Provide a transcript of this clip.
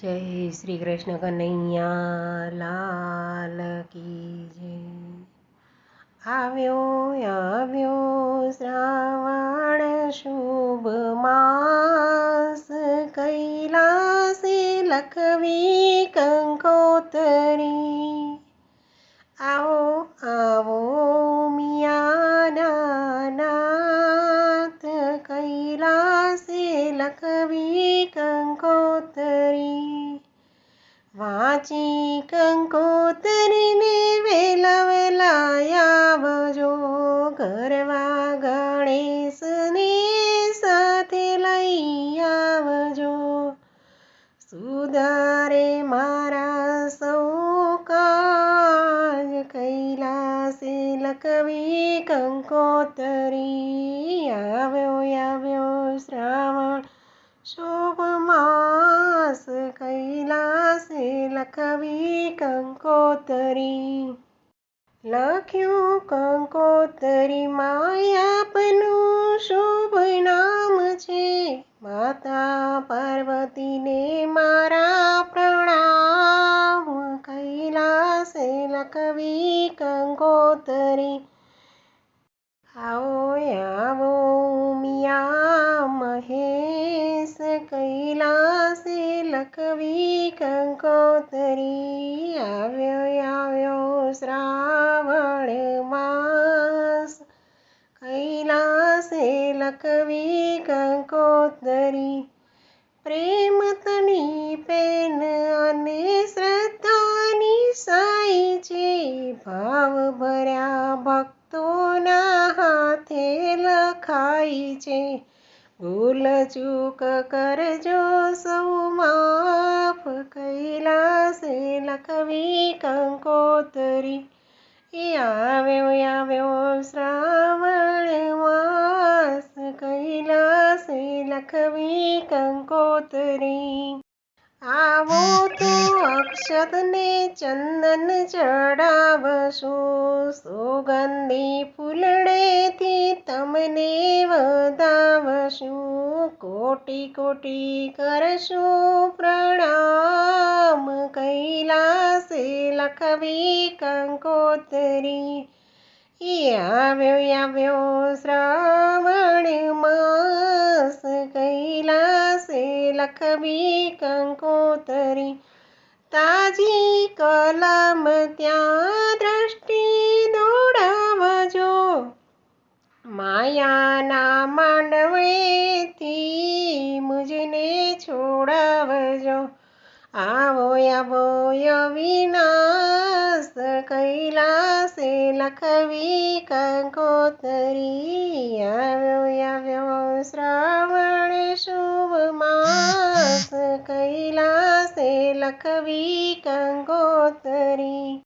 જય શ્રી કૃષ્ણ કનૈયા લાલ કી જય. આવ્યો આવ્યો શ્રાવણ શુભ માસ, કૈલાસે લખવી કંકોતરી. આવો આવો મિયાના નાથ, કૈલાસે લખવી કંકોતરી. વાંચી કંકોતરીને વેલા વેલા આવજો, ગરવા ગણેશને સાથે લઈ આવજો. સુધારે મારા સૌ કાજ, કૈલાસે લખવી કંકોતરી. આવ્યો આવ્યો શ્રાવણ શુભ માસ, કૈલાસે લખવી કંકોતરી. લખ્યું કંકોતરીમાં આપનું શુભ નામ છે, માતા પાર્વતીને મારા પ્રણામ. કૈલાસે લખવી કંકોતરી. આવો આવો મિયા મહેશ, કૈલાસે લખવી કંકોતરી. આવ્યો આવ્યો શ્રાવણ માસ, કૈલાસે લખવી કંકોતરી. પ્રેમ તણી પેન અને શ્રદ્ધાની સાઈ છે, ભાવ ભર્યા ભક્તોના હાથે લખાઈ છે. ભૂલ ચૂક કરજો સૌ માફ, કૈલાસે લખવી કંકોતરી. આવ્યો આવ્યો શ્રાવણ માસ, કૈલાસે લખવી કંકોતરી. આવો તો અક્ષતને ચંદન ચડાવશું, સુગંધી ફૂલડેથી તમને વધાવશું. કોટી કોટી કરશું પ્રણામ, કૈલાસે લખવી કંકોતરી. આવ્યો આવ્યો શ્રાવણ માસ, કૈલાસે લખવી કંકોતરી. તાજી કલમ ત્યાં દ્રષ્ટિ દોડાવજો, માયાના માંડવેથી મુજને છોડાવજો. આવો આવો અવિનાશ, કૈલાસે લખવી કંકોતરી. આવ્યો આવ્યો શ્રાવણ શુભ માસ, કૈલાસે લખવી કંકોતરી.